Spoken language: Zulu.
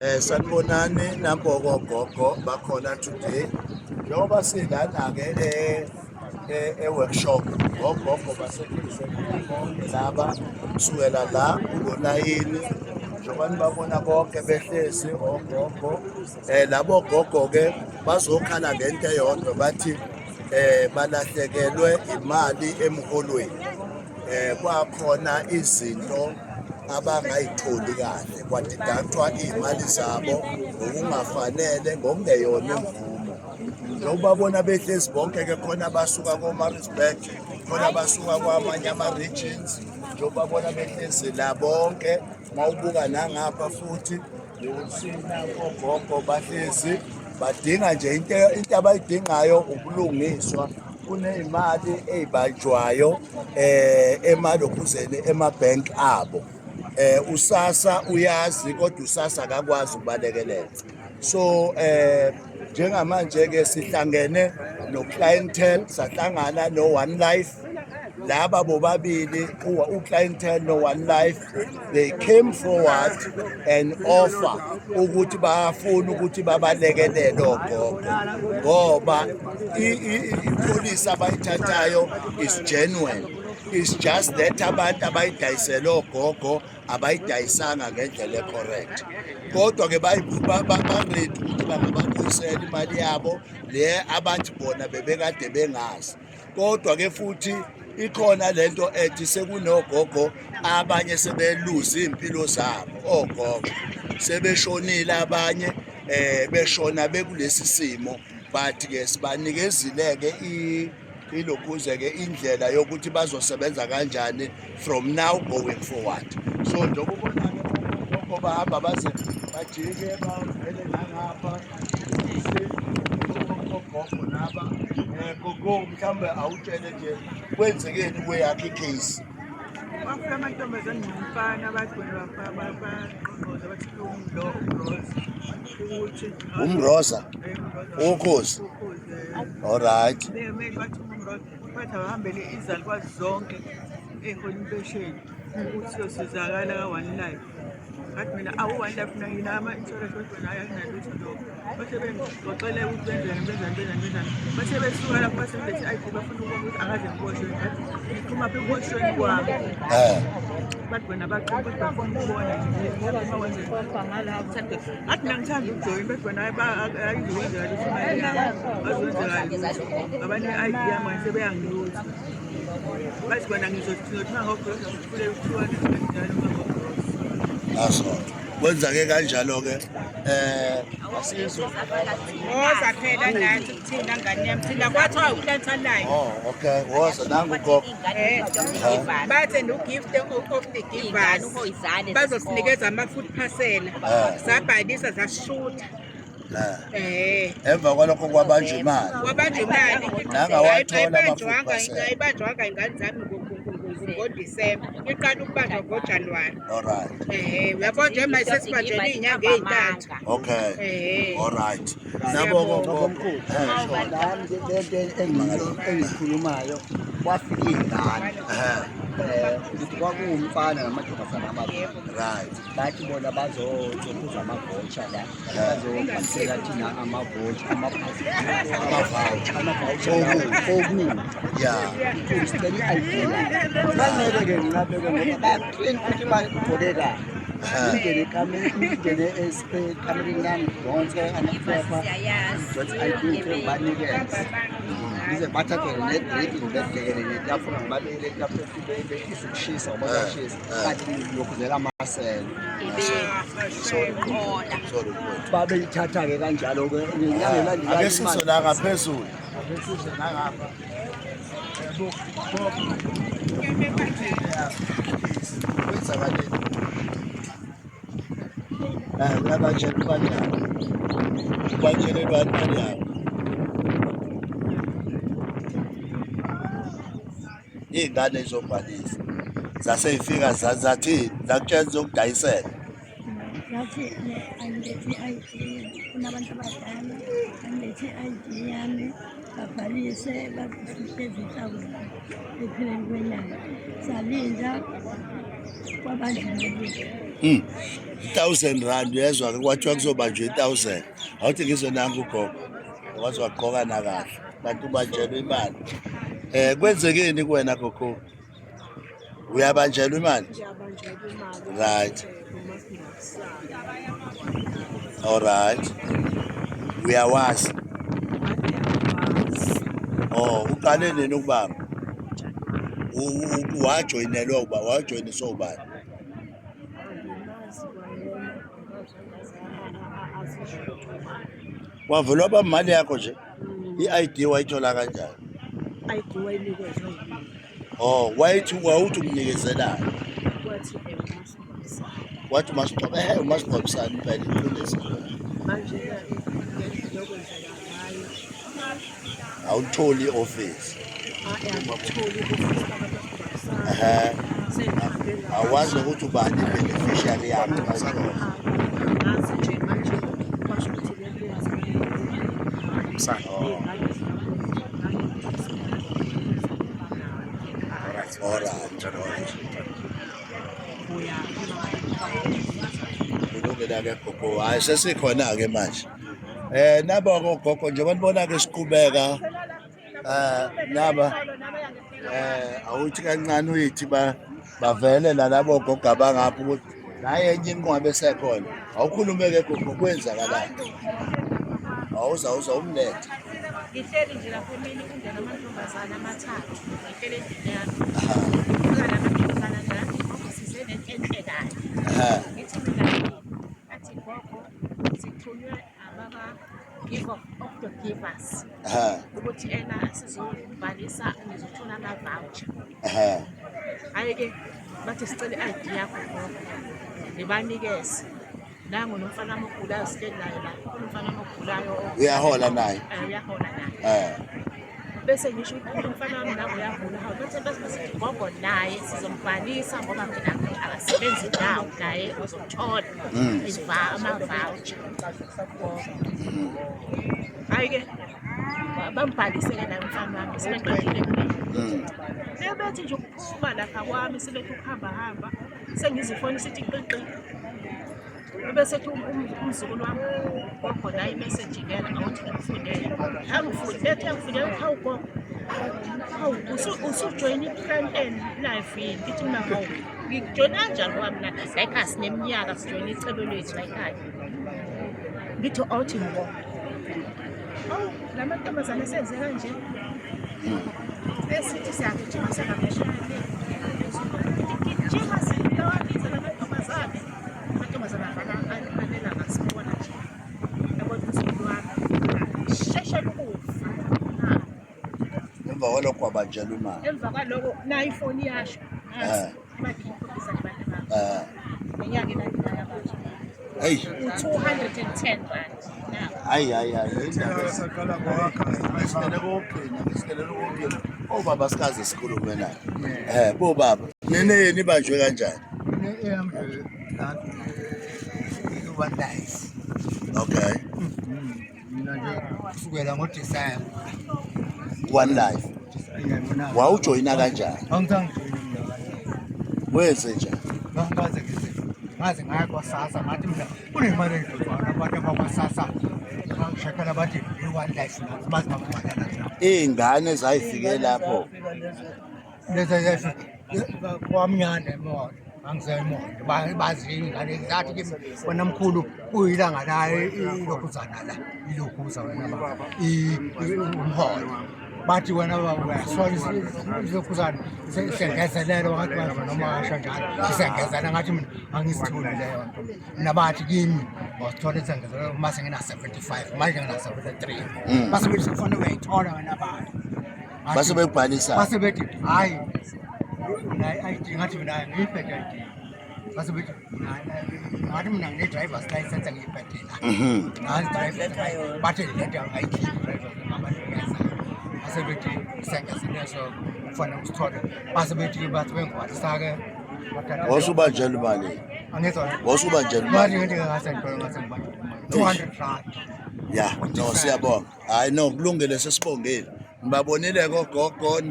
Sanibonani Nampogo Gogo bakhona today. Njengoba silana-ke e-workshop ogogo basetshenziswe bonke laba kusukela la kulo layini njengoba nibabona bonke behlezi ogogo. Labo gogo-ke bazokhala ngento eyodwa bathi balahlekelwe imali emholweni. Kwakhona izinto abangayitholi kahle kwadidakthwa iy'mali zabo ngokungafanele ngokungeyona imvumo. Njengoba bona behlezi bonke-ke khona abasuka ko-Maritzburg, khona abasuka kwamanye ama-regions. Njengoba bona behlezi la bonke mawubuka nangapha futhi usina ogogo bahlezi badinga nje into abayidingayo ubulungiswa. Kuney'mali ey'banjwayo emalokhuzeni emabhenki abo. USASSA uyazi kodwa uSASSA akakwazi ukubalekelela. So njengamanje-ke sihlangene no-Clientele, sahlangana no-One Life. Laba bobabili uClientele no-One Life, they came forward and offer ukuthi bafuna ukuthi babalekelele ogogo ngoba i-policy abayithathayo is genuine. It's just that abantu abayidayisele ogogo abayidayisanga ngendlela e-correct. Kodwa-ke ba-ready ukuthi bangababuyisela imali yabo le abathi bona bebekade bengazi. Kodwa-ke futhi ikhona lento ethi sekunogogo abanye sebeluza iy'mpilo zabo ogogo sebeshonile abanye beshona bekulesi simo, but-ke sibanikezile-ke ilokhuze-ke indlela yokuthi bazosebenza kanjani from now going forward. So njengoba ubona-ke ogogo bahamba baze bajike bavele nangapha ogogo naba gogo mhlawumbe awutshele nje kwenzekeni kweyakho i-case. Bafika amantombazane nomfana bagcwele baqonqoza bathi Umroza ukhozi. Alright. bathi bathi abahambele izalukwazi zonke ey'hola impesheni ukuthi siyosizakala ka-One Life. Ngathi mina awu-One Life mina ama-insurance kodwa naye akunalutho lokho. Bathe bengixoxele ukuthi benzani. Bathe besuka lapho basebethi I_D bafuna ukubona ukuthi angaze ngiboshweni. Ngathi ngiphuma apha ekuboshweni kwami. Bathi bona bacela ukuthi bafuna ukubona nje wenze ngathi mina ngithanda ukujoyina bathi bona ayizokwenzeka lutho imali yami azokwenzeka lutho abane-I_D yami kanye sebeyangilutha. Bathi bona ngizothi mangogrosa ngifule u-200 njalo mangogrosa. Naso kwenza-ke kanjalo-ke asizwe woza phela nathi thina ngane yami thina kwathiwa uClientele. Okay, woza nangu gogo. Bathi no-gift of the givers bazosinikeza ama-food parcel sabhalisa zasishutha. Emva kwalokho kwabanjwa imali nangawathola ayibanjwanga ingane zami ngoDisemba iqala ukubanjwa ngoJanuwari. Alright. Uyabona nje manje sesibanjelwe iy'nyanga ey'ntathu. Okay. Alright. Nabo omkhulu lento engikhulumayo kwafika iy'ngane ukuthi kwakuwumfana namantombazane amabili. Right. Bathi bona bazocophuza amavoucher la bazobhalisela thina amavoucher okuningi. Yeah. Sicela i-ID bangeke-ke ngingabeke ngoba bayaklin ukuthi imali igcoleka ingene ekamereni yami donke amaphepha ukuthi ID banikeze bize bathathele ne-grading bedlekele netafula ngibabekele etafula befisa ukushisa ngoba bayashisa kanti lokuzela amasela babeyithatha-ke kanjalo-ke ake sizwe la ngaphezulu. Kwenzakaleni? Labatshela kanjani? Ubatshelelwani kanjani? Iy'ngane zobhalisa zasey'fika zathini zakutshela zokudayisela. Zathi angilethi i-ID kunabantu abadala angilethi i-ID yami babhalise bakhiphe izinhlamvu ekupheleni kwenyanga salinda kwabanjwa imali R1,000 uyezwa ke kwathiwa kuzobanjwa 1,000 awuthi ngizonanga ugogo waze waqoka nakahle kanti ubanjelwe imali kwenzekeni kuwena gogo uyabanjelwa imali right alright uyawazi uqale nini ukubamba wajoyinelwa uba wajoyiniswa ubani wavulwa bamali yakho nje i-ID wayithola kanjani wawuthi umnikezelani wathi umasingcwabisane phela iqiniso awutholi i-ofisi awazi ukuthi ubani i-beneficiary yakho kulungile-ke gogo hhayi sesikhona-ke manje naba kogogo njengoba nibona-ke siqhubeka naba awuthi kancane uyithi bavele nalabo gogo abangapha ukuthi naye enye inqwaba esekhona awukhulume-ke gogo kwenzakalayo awuza umlethe ngihleli nje lapho emini kungena amantombazane amathathu ngihleli endlini yami ukala amantombazane njalo size nenhle kahle ngithi mina athi gogo sithunywe give of the givers ukuthi sizobhalisa ngizothola ama-voucher hhayi-ke bathi sicele i-ID yakho gogo nibanikeze nangu nomfana amogulayo sihleli naye la umfana amogulayo uyahola naye uyahola naye bese ngisho umfana wami nangu uyavula bese sithi gogo naye sizombhalisa ngoba mina akasebenzi indawo naye uzothola ama-voucher hhayi-ke bambhalise-ke naye umfana wami sebeqedile sebethi nje ukuphuma lapha kwami sebethi ukuhambahamba sengizifona sithi qiqi bese thi umzukulu wami gogo naye imeseji lena awuthi ngimfundele angifundele hawu gogo usujoyine i-Plan N life yini ngithi mina hawu ngikujoyina kanjani wami la ekhaya sineminyaka sijoyine icebo lethu la ekhaya ngithi awuthi ngibona hawu la mantombazane senze kanje esithi siyagijima sengaphesheya gijima silawabiza la mantombazane afanele angasibona nje yabona umzukulu wami sheshe kufa emva kwalokho wabanjelwa imali emva kwaloko nayo ifoni yasho bathi ngikhombisa abantu bami nenyanga elandelayo abasha u-210 rand hayi obaba sikaze sikhulume naye bobaba nene nibanjwe kanjani One life. Okay. Mina nje kusukela ngoDisemba. One life. Wawujoyina kanjani? Angisangijoyina. Wenze njani? Ngaze ngaya kwaSASSA ngathi mina kunemali engizofana abantu abakwaSASSA bangishekela bathi i-one life nazo bazi babhala iy'ngane zayifike lapho lezi kwamnyana emoto angisayimoto bazi ingane zathi kimi wena mkhulu kuyilanga la ilokhuzana la ilokhuza wena baba umholo bathi wena uyasola ilokhuzana sengezelelo ngathi bava noma asho njalo sisengezela ngathi mina angisithuli leyo nto mina bathi kimi wasithola isengezelelo uma sengina 75 manje ngina 73 base bethi kufanele uyayithola wena baba base bekubhalisa base bethi hayi ngathi mina ngiyiphethe ID base bethi ngathi mina ngine-driver's license ngiyiphethe la bathi lento ayikhiphi driver's base bethi sengezileso kufanele usithole base bethi bathi bengibhalisa-ke wasubanjelwa imali wasubanjelwa imali ngeke ngasengithola ngasengibanje 200 rand ya no siyabonga hayi no kulungile sesibongile ngibabonile kogogo